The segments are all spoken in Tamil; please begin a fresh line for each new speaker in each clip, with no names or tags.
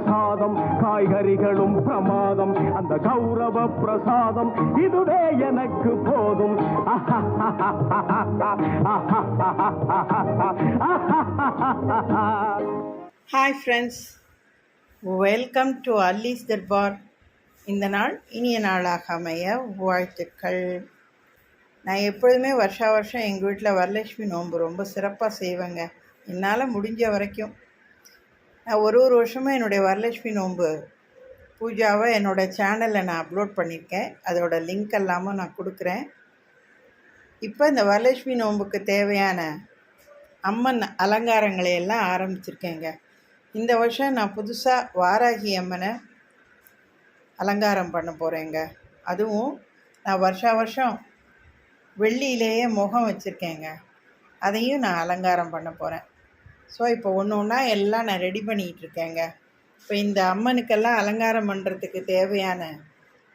பிரசாதம், காய்கறிகளும் பிரமாதம், அந்த கௌரவ பிரசாதம் இதுவே எனக்கு போதும்.
Hi friends, welcome to Alli's Darbar. இந்த நாள் இனிய நாளாக அமைய வாழ்த்துக்கள். நான் எப்பொழுதுமே வருஷம் எங்கள் வீட்டில் வரலட்சுமி நோன்பு ரொம்ப சிறப்பாக செய்வேங்க. என்னால் முடிஞ்ச வரைக்கும் நான் ஒரு வருஷமும் என்னுடைய வரலட்சுமி நோன்பு பூஜாவை என்னோடய சேனலில் நான் அப்லோட் பண்ணியிருக்கேன். அதோட லிங்க் எல்லாமும் நான் கொடுக்குறேன். இப்போ இந்த வரலட்சுமி நோன்புக்கு தேவையான அம்மன் அலங்காரங்களை எல்லாம் ஆரம்பிச்சிருக்கேங்க. இந்த வருஷம் நான் புதுசாக வாராகி அம்மனை அலங்காரம் பண்ண போகிறேங்க. அதுவும் நான் வருஷம் வெள்ளியிலேயே முகம் வச்சுருக்கேங்க. அதையும் நான் அலங்காரம் பண்ண போகிறேன். ஸோ இப்போ ஒன்று ஒன்றா எல்லாம் நான் ரெடி பண்ணிகிட்ருக்கேங்க. இப்போ இந்த அம்மனுக்கெல்லாம் அலங்காரம் பண்ணுறதுக்கு தேவையான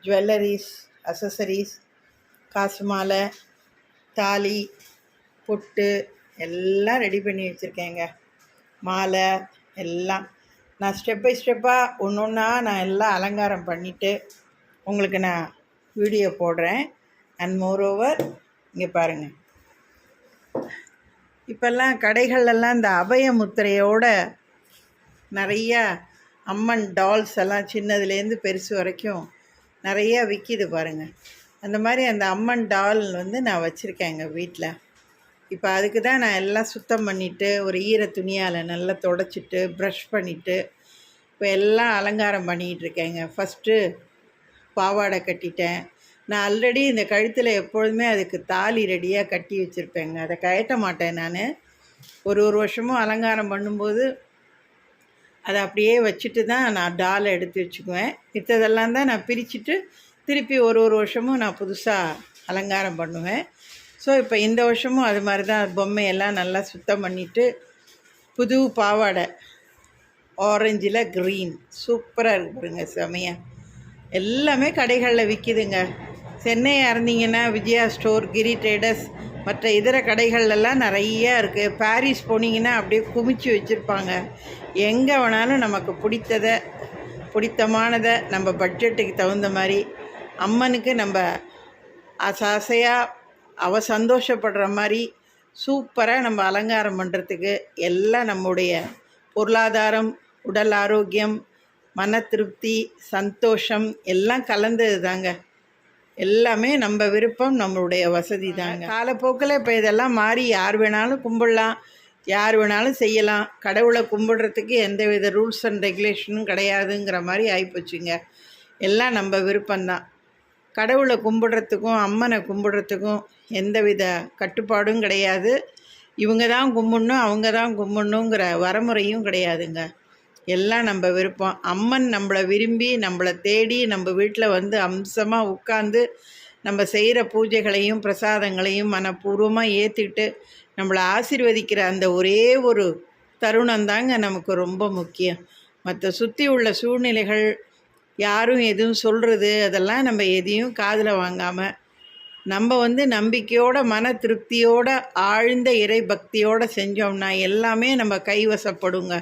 ஜுவல்லரிஸ், அசசரிஸ், காசு மாலை, தாலி, பொட்டு எல்லாம் ரெடி பண்ணி வச்சுருக்கேங்க. மாலை எல்லாம் நான் ஸ்டெப் பை ஸ்டெப்பாக ஒன்று ஒன்றா நான் எல்லாம் அலங்காரம் பண்ணிவிட்டு உங்களுக்கு நான் வீடியோ போடுறேன். அண்ட் மோரோவர் இங்கே பாருங்கள், இப்போல்லாம் கடைகள்லாம் இந்த அபய முத்திரையோட நிறையா அம்மன் டால்ஸ் எல்லாம் சின்னதுலேருந்து பெருசு வரைக்கும் நிறையா விற்கிது பாருங்கள். அந்த மாதிரி அந்த அம்மன் டால் நான் வச்சுருக்கேங்க வீட்டில். இப்போ அதுக்கு தான் நான் எல்லாம் சுத்தம் பண்ணிவிட்டு ஒரு ஈர துணியால் நல்லா தொடச்சிட்டு ப்ரஷ் பண்ணிவிட்டு இப்போ எல்லாம் அலங்காரம் பண்ணிகிட்ருக்கேங்க. ஃபஸ்ட்டு பாவாடை கட்டிட்டேன். நான் ஆல்ரெடி இந்த கழுத்தில் எப்பொழுதுமே அதுக்கு தாலி ரெடியாக கட்டி வச்சுருப்பேங்க. அதை கழட்ட மாட்டேன். நான் ஒரு வருஷமும் அலங்காரம் பண்ணும்போது அதை அப்படியே வச்சுட்டு தான் நான் டாலை எடுத்து வச்சுக்குவேன். மித்ததெல்லாம் தான் நான் பிரிச்சுட்டு திருப்பி ஒரு வருஷமும் நான் புதுசாக அலங்காரம் பண்ணுவேன். ஸோ இப்போ இந்த வருஷமும் அது மாதிரி தான் பொம்மையெல்லாம் நல்லா சுத்தம் பண்ணிவிட்டு புது பாவாடை ஆரஞ்சில் க்ரீன் சூப்பராக இருக்குதுங்க, செமையாக. எல்லாமே கடைகளில் விற்கிதுங்க. சென்னையாக இருந்தீங்கன்னா விஜயா ஸ்டோர், கிரி ட்ரேடர்ஸ், மற்ற இதர கடைகள்லாம் நிறையா இருக்குது. பாரிஸ் போனீங்கன்னா அப்படியே குமிச்சு வச்சுருப்பாங்க. எங்கே வேணாலும் நமக்கு பிடித்தமானதை நம்ம பட்ஜெட்டுக்கு தகுந்த மாதிரி அம்மனுக்கு நம்ம ஆசையாக அவள் சந்தோஷப்படுற மாதிரி சூப்பராக நம்ம அலங்காரம் பண்ணுறதுக்கு எல்லாம் நம்முடைய பொருளாதாரம், உடல் ஆரோக்கியம், மன திருப்தி, சந்தோஷம் எல்லாம் கலந்தது தாங்க. எல்லாமே நம்ம விருப்பம், நம்மளுடைய வசதி தாங்க. காலப்போக்கில் இப்போ இதெல்லாம் மாறி யார் வேணாலும் கும்பிடலாம், யார் வேணாலும் செய்யலாம். கடவுளை கும்பிடுறதுக்கு எந்தவித ரூல்ஸ் அண்ட் ரெகுலேஷனும் கிடையாதுங்கிற மாதிரி ஆகிப்போச்சுங்க. எல்லாம் நம்ம விருப்பம்தான். கடவுளை கும்பிடுறதுக்கும் அம்மனை கும்பிடுறதுக்கும் எந்தவித கட்டுப்பாடும் கிடையாது. இவங்க தான் கும்பிடணும், அவங்க தான் கும்பிடணுங்கிற வரமுறையும் கிடையாதுங்க. எல்லாம் நம்ம விருப்பம். அம்மன் நம்மளை விரும்பி நம்மளை தேடி நம்ம வீட்டில் அம்சமாக உட்காந்து நம்ம செய்கிற பூஜைகளையும் பிரசாதங்களையும் மனப்பூர்வமாக ஏற்றுக்கிட்டு நம்மளை ஆசீர்வதிக்கிற அந்த ஒரே ஒரு தருணம் தாங்க நமக்கு ரொம்ப முக்கியம். மற்ற சுற்றி உள்ள சூழ்நிலைகள், யாரும் எதுவும் சொல்கிறது, அதெல்லாம் நம்ம எதையும் காதில் வாங்காமல் நம்ம நம்பிக்கையோட மன திருப்தியோட ஆழ்ந்த இறை பக்தியோடு செஞ்சோம்னா எல்லாமே நம்ம கைவசப்படுங்க.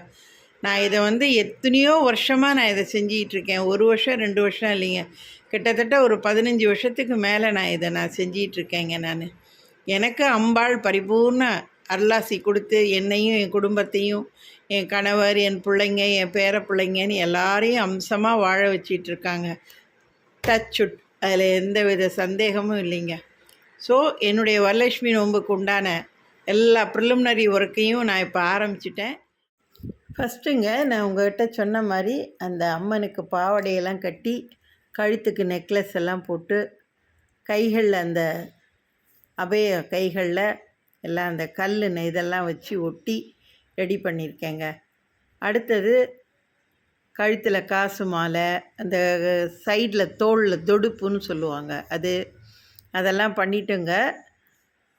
நான் இதை எத்தனையோ வருஷமாக நான் இதை செஞ்சிகிட்ருக்கேன். 1 வருஷம் 2 வருஷம் இல்லைங்க, கிட்டத்தட்ட ஒரு 15 வருஷத்துக்கு மேலே நான் செஞ்சிகிட்ருக்கேங்க. எனக்கு அம்பாள் பரிபூர்ண அருளாசி கொடுத்து என்னையும் என் குடும்பத்தையும் என் கணவர், என் பிள்ளைங்க, என் பேர பிள்ளைங்கன்னு எல்லாரையும் அம்சமாக வாழ வச்சிட்ருக்காங்க. டச்சுட், அதில் எந்தவித சந்தேகமும் இல்லைங்க. ஸோ என்னுடைய வரலட்சுமி நோன்புக்கு உண்டான எல்லா ப்ரிலிமினரி ஒர்க்கையும் நான் இப்போ ஆரம்பிச்சிட்டேன். ஃபஸ்ட்டுங்க, நான் உங்கள்கிட்ட சொன்ன மாதிரி அந்த அம்மனுக்கு பாவாடையெல்லாம் கட்டி கழுத்துக்கு நெக்லஸ் எல்லாம் போட்டு கைகளில் அந்த அபய கைகளில் எல்லாம் அந்த கல் இதெல்லாம் வச்சு ஒட்டி ரெடி பண்ணியிருக்கேங்க. அடுத்தது கழுத்தில் காசு மாலை, அந்த சைடில் தோளில் தொடுப்புன்னு சொல்லுவாங்க, அதெல்லாம் பண்ணிட்டுங்க.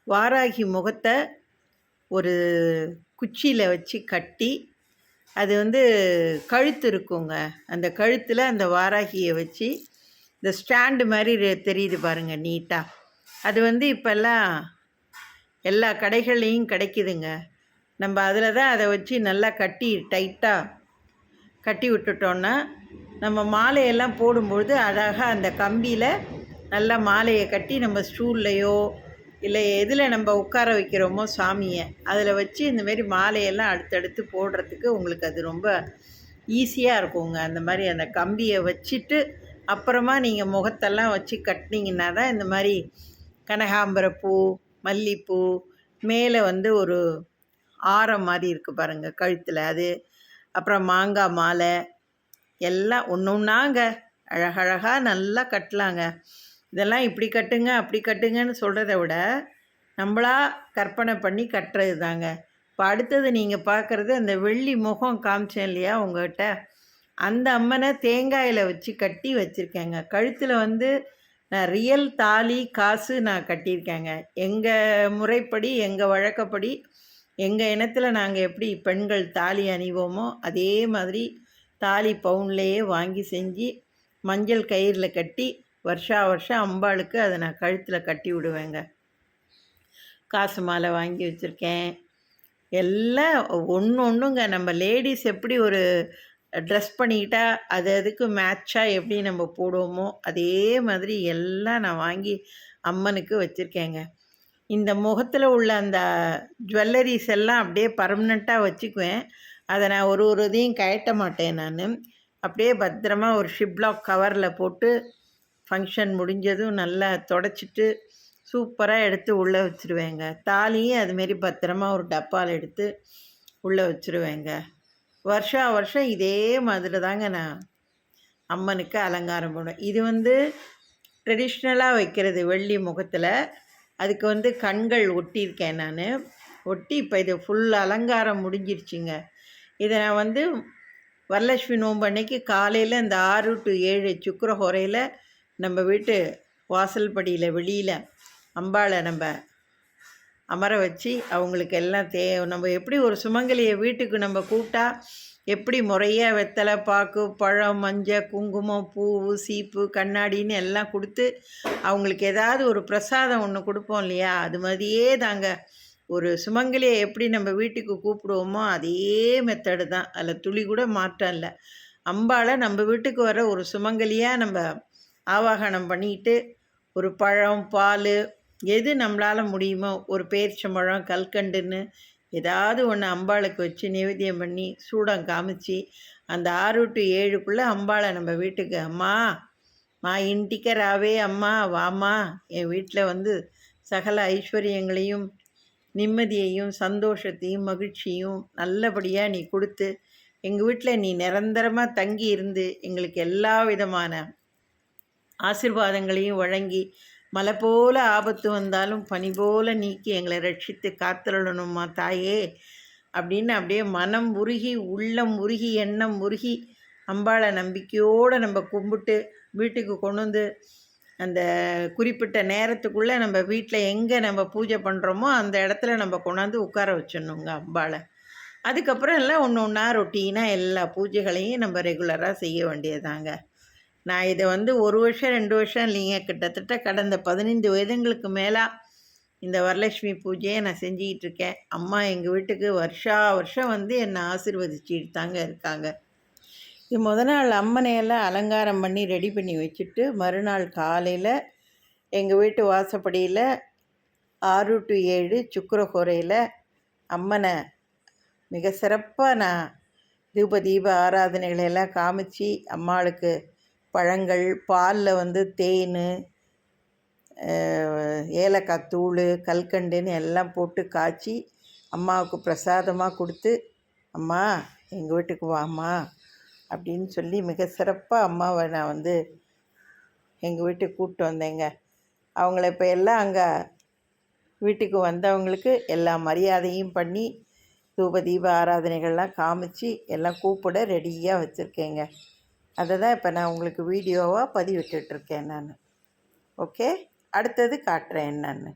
வாராகி முகத்தை ஒரு குச்சியில் வச்சு கட்டி அது கழுத்து இருக்குங்க. அந்த கழுத்தில் அந்த வாராகியை வச்சு இந்த ஸ்டாண்டு மாதிரி தெரியுது பாருங்கள், நீட்டாக. அது இப்போல்லாம் எல்லா கடைகள்லேயும் கிடைக்குதுங்க. நம்ம அதில் தான் அதை வச்சு நல்லா கட்டி டைட்டாக கட்டி விட்டுட்டோன்னா நம்ம மாலையெல்லாம் போடும்பொழுது அழகாக அந்த கம்பியில் நல்லா மாலையை கட்டி நம்ம ஸ்டூல்லையோ இல்லை எதில் நம்ம உட்கார வைக்கிறோமோ சாமியை அதில் வச்சு இந்தமாரி மாலையெல்லாம் அடுத்தடுத்து போடுறதுக்கு உங்களுக்கு அது ரொம்ப ஈஸியாக இருக்குங்க. அந்த மாதிரி அந்த கம்பியை வச்சுட்டு அப்புறமா நீங்கள் முகத்தெல்லாம் வச்சு கட்டினீங்கன்னா தான் இந்த மாதிரி கனகாம்பரப்பூ, மல்லிப்பூ, மேலே வந்து ஒரு ஆரம் மாதிரி இருக்குது பாருங்கள் கழுத்தில், அது அப்புறம் மாங்காய் மாலை எல்லாம் ஒன்று ஒன்றாங்க அழகழகாக நல்லா கட்டலாங்க. இதெல்லாம் இப்படி கட்டுங்க அப்படி கட்டுங்கன்னு சொல்கிறத விட நம்மளா கற்பனை பண்ணி கட்டுறது தாங்க. இப்போ அடுத்தது நீங்கள் பார்க்குறது அந்த வெள்ளி முகம் காமிச்சேன் இல்லையா உங்கள்கிட்ட, அந்த அம்மனை தேங்காயில் வச்சு கட்டி வச்சுருக்கேங்க. கழுத்தில் வந்து நான் ரியல் தாலி காசு நான் கட்டியிருக்கேங்க. எங்கள் முறைப்படி எங்கள் வழக்கப்படி எங்கள் இனத்தில் நாங்கள் எப்படி பெண்கள் தாலி அணிவோமோ அதே மாதிரி தாலி பவுன்லேயே வாங்கி செஞ்சு மஞ்சள் கயிறில் கட்டி வருஷா வருஷம் அம்பாளுக்கு அதை நான் கழுத்தில் கட்டி விடுவேங்க. காசு மாலை வாங்கி வச்சுருக்கேன். எல்லாம் ஒன்று ஒன்றுங்க. நம்ம லேடிஸ் எப்படி ஒரு ட்ரெஸ் பண்ணிக்கிட்டா அது அதுக்கு மேட்சாக எப்படி நம்ம போடுவோமோ அதே மாதிரி எல்லாம் நான் வாங்கி அம்மனுக்கு வச்சுருக்கேங்க. இந்த முகத்தில் உள்ள அந்த ஜுவல்லரிஸ் எல்லாம் அப்படியே பர்மனெண்ட்டாக வச்சுக்குவேன். அதை நான் ஒரு இதையும் கழட்ட மாட்டேன். நான் அப்படியே பத்திரமா ஒரு ஷிப்லாக் கவரில் போட்டு ஃபங்க்ஷன் முடிஞ்சதும் நல்லா தொடச்சிட்டு சூப்பராக எடுத்து உள்ளே வச்சுருவேங்க. தாலியும் அதுமாரி பத்திரமா ஒரு டப்பாவில் எடுத்து உள்ளே வச்சுருவேங்க. வருஷா வருஷம் இதே மாதிரி தாங்க நான் அம்மனுக்கு அலங்காரம் பண்ணுவேன். இது வந்து ட்ரெடிஷ்னலாக வைக்கிறது வெள்ளி முகத்தில். அதுக்கு வந்து கண்கள் ஒட்டியிருக்கேன் நான். ஒட்டி இப்போ இது ஃபுல் அலங்காரம் முடிஞ்சிருச்சுங்க. இதை நான் வந்து வரலட்சுமி நோன்பு அன்னைக்கு காலையில் இந்த 6 to 7 சுக்கிரஹோரையில் நம்ம வீட்டு வாசல் படியில் வெளியில் அம்பாளை நம்ம அமர வச்சு அவங்களுக்கு எல்லாம் நம்ம எப்படி ஒரு சுமங்கலியை வீட்டுக்கு நம்ம கூப்பிட்டா எப்படி முறையாக வெத்தலை, பாக்கு, பழம், மஞ்சள், குங்குமம், பூ, சீப்பு, கண்ணாடின்னு எல்லாம் கொடுத்து அவங்களுக்கு ஏதாவது ஒரு பிரசாதம் ஒன்று கொடுப்போம் இல்லையா, அது மாதிரியே தாங்க ஒரு சுமங்கலியை எப்படி நம்ம வீட்டுக்கு கூப்பிடுவோமோ அதே மெத்தடு தான். அதில் துளி கூட மாற்றம் இல்லை. அம்பாளை நம்ம வீட்டுக்கு வர ஒரு சுமங்கலியாக நம்ம ஆவாகனம் பண்ணிக்கிட்டு ஒரு பழம், பால், எது நம்மளால் முடியுமோ ஒரு பேரிச்சம்பழம், கல்கண்டுன்னு ஏதாவது ஒன்று அம்பாளுக்கு வச்சு நைவேத்தியம் பண்ணி சூடம் காமிச்சு அந்த 6 to 7க்குள்ளே அம்பாளை நம்ம வீட்டுக்கு, அம்மா மா இன்ட்டிக்க ராவே அம்மா வாம்மா, என் வீட்டில் வந்து சகல ஐஸ்வர்யங்களையும் நிம்மதியையும் சந்தோஷத்தையும் மகிழ்ச்சியும் நல்லபடியாக நீ கொடுத்து எங்கள் வீட்டில் நீ நிரந்தரமாக தங்கி இருந்து எங்களுக்கு எல்லா விதமான ஆசீர்வாதங்களையும் வழங்கி மலை போல ஆபத்து வந்தாலும் பனி போல நீக்கி எங்களை ரட்சித்து காத்தருளணுமா தாயே அப்படின்னு அப்படியே மனம் உருகி உள்ளம் உருகி எண்ணம் உருகி அம்பாளை நம்பிக்கையோடு நம்ம கும்பிட்டு வீட்டுக்கு கொண்டு வந்து அந்த குறிப்பிட்ட நேரத்துக்குள்ளே நம்ம வீட்டில் எங்கே நம்ம பூஜை பண்ணுறோமோ அந்த இடத்துல நம்ம கொண்டாந்து உட்கார வச்சிடணுங்க அம்பாளை. அதுக்கப்புறம் எல்லாம் ஒன்று ஒன்றா ரொட்டீனாக எல்லா பூஜைகளையும் நம்ம ரெகுலராக செய்ய வேண்டியதாங்க. நான் இதை வந்து 1 வருஷம் 2 வருஷம் இல்லைங்க, கிட்டத்தட்ட கடந்த 15 வருடங்களுக்கு மேலாக இந்த வரலட்சுமி பூஜையை நான் செஞ்சுக்கிட்டு இருக்கேன். அம்மா எங்கள் வீட்டுக்கு வருஷா வருஷம் வந்து என்னை ஆசீர்வதிச்சுட்டு தாங்க இருக்காங்க. இது நாள் அம்மனையெல்லாம் அலங்காரம் பண்ணி ரெடி பண்ணி வச்சுட்டு மறுநாள் காலையில் எங்கள் வீட்டு வாசப்படியில் 6 to 7 சுக்கிரஹோரையில் அம்மனை மிக சிறப்பாக நான் தீப ஆராதனைகளெல்லாம் காமிச்சு அம்மாளுக்கு பழங்கள், பாலில் வந்து தேன், ஏலக்காய் தூள், கல்கண்டுன்னு எல்லாம் போட்டு காய்ச்சி அம்மாவுக்கு பிரசாதமாக கொடுத்து, அம்மா எங்கள் வீட்டுக்கு வாம்மா அப்படின்னு சொல்லி மிக சிறப்பாக அம்மாவை நான் வந்து எங்கள் வீட்டுக்கு கூப்பிட்டு வந்தேங்க. அவங்கள இப்போ எல்லாம் அங்கே வீட்டுக்கு வந்தவங்களுக்கு எல்லா மரியாதையும் பண்ணி தீப ஆராதனைகள்லாம் காமிச்சு எல்லாம் கூப்பிட ரெடியாக வச்சுருக்கேங்க. அதை தான் இப்போ நான் உங்களுக்கு வீடியோவாக பதிவிட்டுருக்கேன் நான். ஓகே, அடுத்தது காட்டுறேன் என்னன்னு.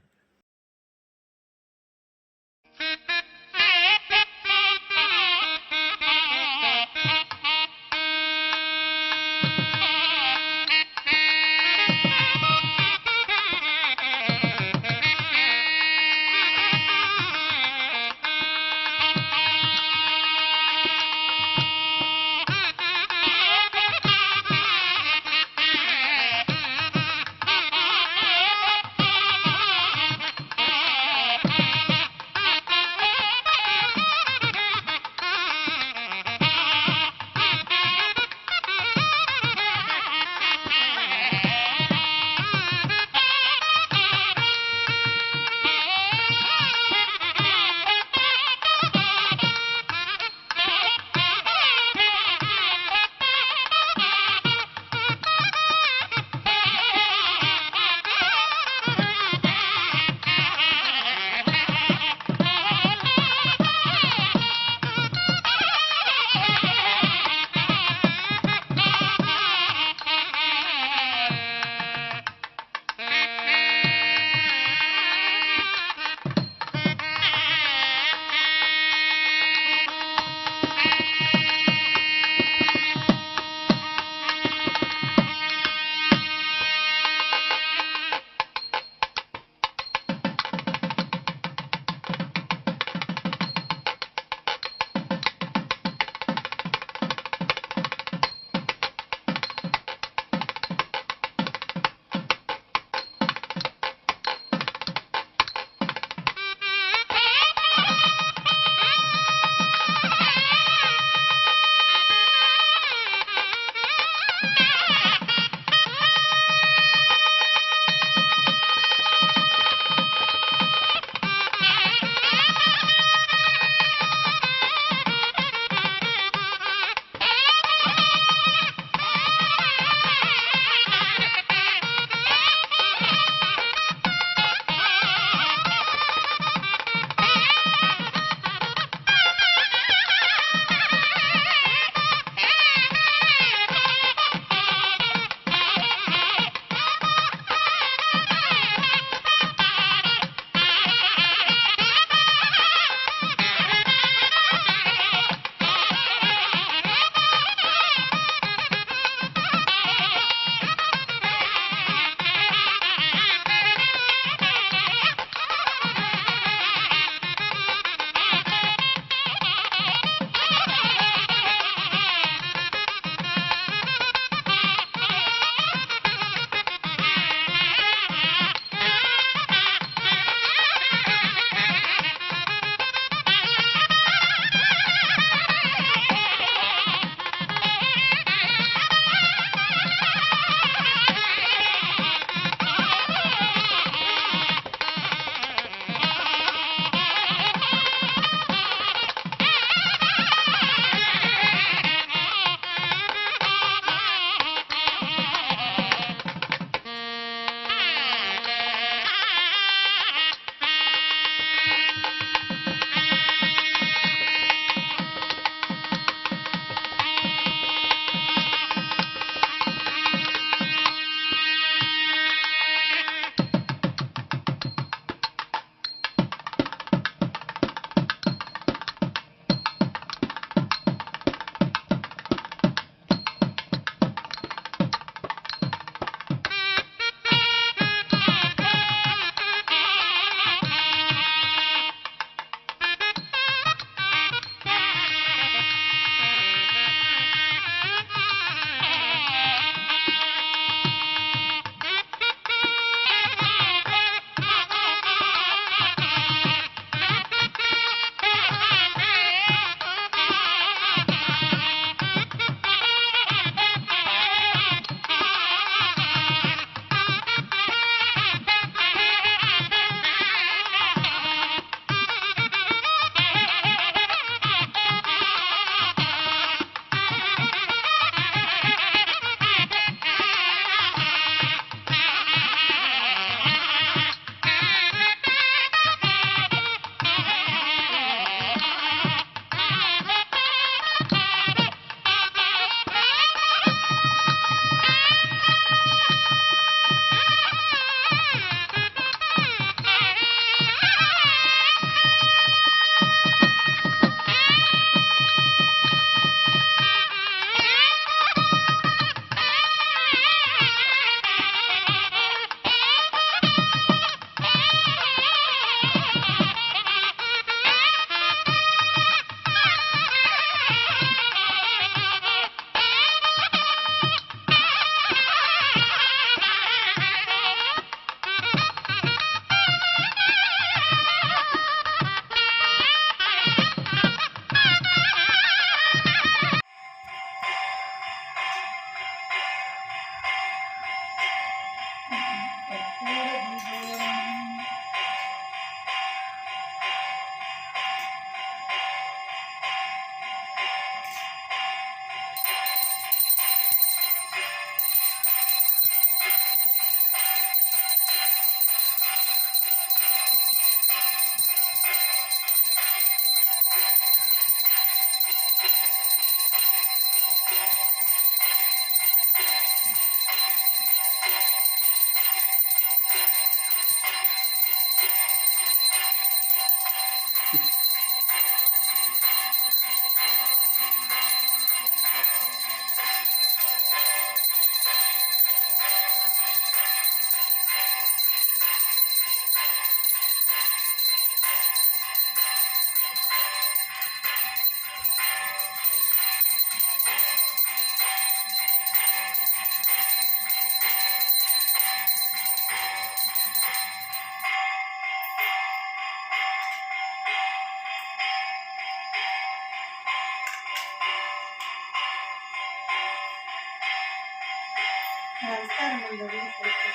நமஸ்காரம் பண்ணுறதுன்னு சொல்லிட்டு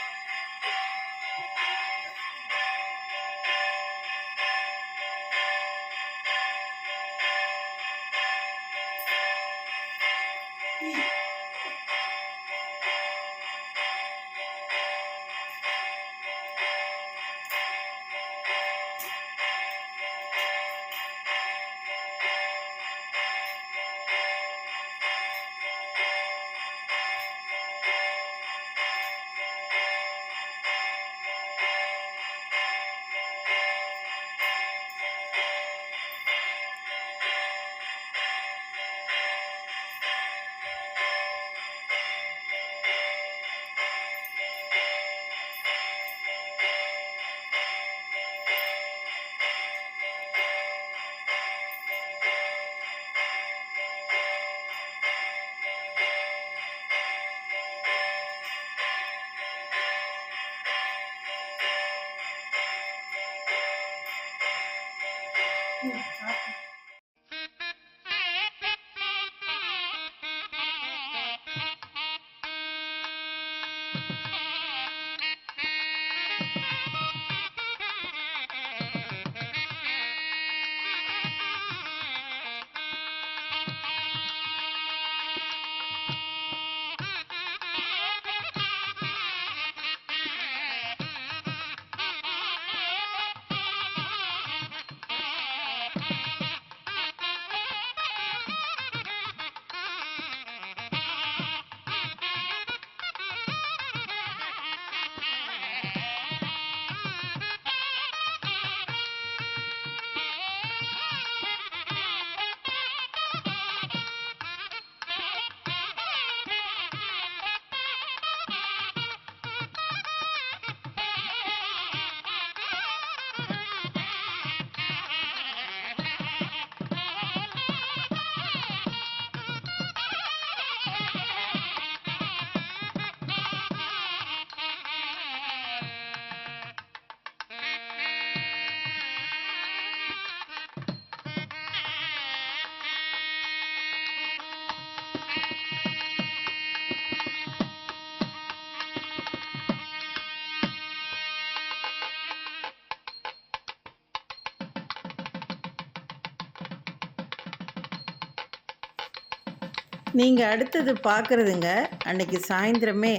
நீங்கள் அடுத்தது பார்க்குறதுங்க, அன்றைக்கி சாயந்தரமே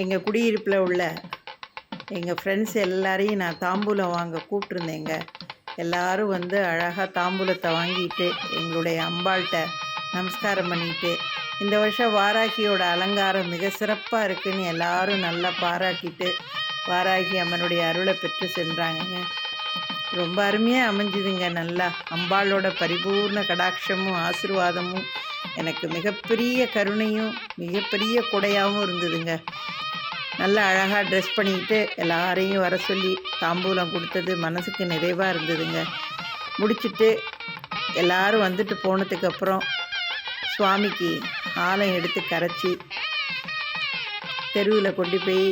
எங்கள் குடியிருப்பில் உள்ள எங்கள் ஃப்ரெண்ட்ஸ் எல்லாரையும் நான் தாம்பூலம் வாங்க கூப்பிட்ருந்தேங்க. எல்லோரும் வந்து அழகாக தாம்பூலத்தை வாங்கிட்டு எங்களுடைய அம்பாள்கிட்ட நமஸ்காரம் பண்ணிட்டு, இந்த வருஷம் வாராகியோட அலங்காரம் மிக சிறப்பாக இருக்குதுன்னு எல்லோரும் நல்லா பாராட்டிட்டு வாராகி அம்மனுடைய அருளை பெற்று சென்றாங்கங்க. ரொம்ப அருமையாக அமைஞ்சுதுங்க. நல்லா அம்பாளோட பரிபூர்ண கடாட்சமும் ஆசீர்வாதமும் எனக்கு மிகப்பெரிய கருணையும் மிகப்பெரிய கொடையாகவும் இருந்ததுங்க. நல்லா அழகாக ட்ரெஸ் பண்ணிக்கிட்டு எல்லாரையும் வர சொல்லி தாம்பூலம் கொடுத்தது மனசுக்கு நிறைவாக இருந்ததுங்க. முடிச்சுட்டு எல்லோரும் வந்துட்டு போனதுக்கப்புறம் சுவாமிக்கு ஆலம் எடுத்து கரைச்சி தெருவில் கொண்டு போய்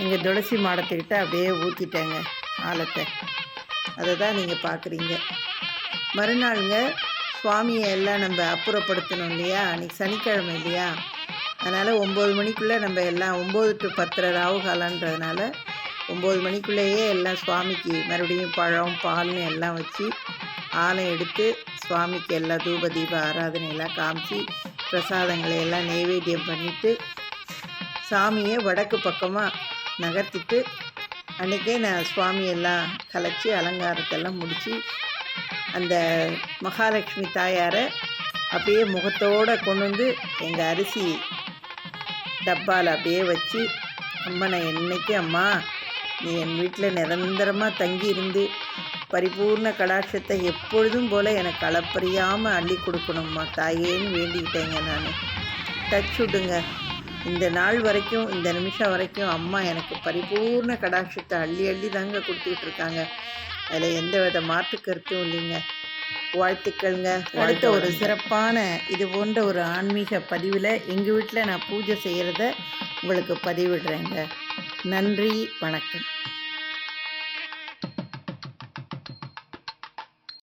எங்கள் துளசி மாடத்துக்கிட்ட அப்படியே ஊற்றிட்டேங்க ஆலத்தை. அதை தான் நீங்கள் பார்க்குறீங்க. மறுநாளுங்க சுவாமியை எல்லாம் நம்ம அப்புறப்படுத்தணும் இல்லையா, அன்றைக்கி சனிக்கிழமை இல்லையா, அதனால் 9 மணிக்குள்ளே நம்ம எல்லாம் 9 to 10 ராவு காலன்றதுனால 9 மணிக்குள்ளேயே எல்லாம் சுவாமிக்கு மறுபடியும் பழம் பால்னு எல்லாம் வச்சு ஆலம் எடுத்து சுவாமிக்கு எல்லாம் தூப தீப ஆராதனையெல்லாம் காமிச்சு பிரசாதங்களை எல்லாம் நைவேத்தியம் பண்ணிவிட்டு சாமியை வடக்கு பக்கமாக நகர்த்திட்டு அன்றைக்கே நான் சுவாமியெல்லாம் கலைச்சி அலங்காரத்தெல்லாம் முடித்து அந்த மகாலட்சுமி தாயாரை அப்படியே முகத்தோடு கொண்டு வந்து எங்கள் அரிசி டப்பாவில் அப்படியே வச்சு, அம்மனை என்னைக்கு அம்மா நீ என் வீட்டில் நிரந்தரமாக தங்கி இருந்து பரிபூர்ண கடாட்சத்தை எப்பொழுதும் போல் எனக்கு அளப்பறியாமல் அள்ளி கொடுக்கணும்மா தாயேன்னு வேண்டிக்கிட்டேங்க. நான் டச் விடுங்க, இந்த நாள் வரைக்கும் இந்த நிமிஷம் வரைக்கும் அம்மா எனக்கு பரிபூர்ண கடாட்சத்தை அள்ளி அள்ளி தாங்க கொடுத்துக்கிட்டு இருக்காங்க. அதில் எந்த வித மாற்று கருத்தும் இல்லைங்க. வாழ்த்துக்கள்ங்க. அடுத்த ஒரு சிறப்பான இது போன்ற ஒரு ஆன்மீக பதிவில் எங்கள் வீட்டில் நான் பூஜை செய்கிறத உங்களுக்கு பதிவிடுறேங்க. நன்றி, வணக்கம்.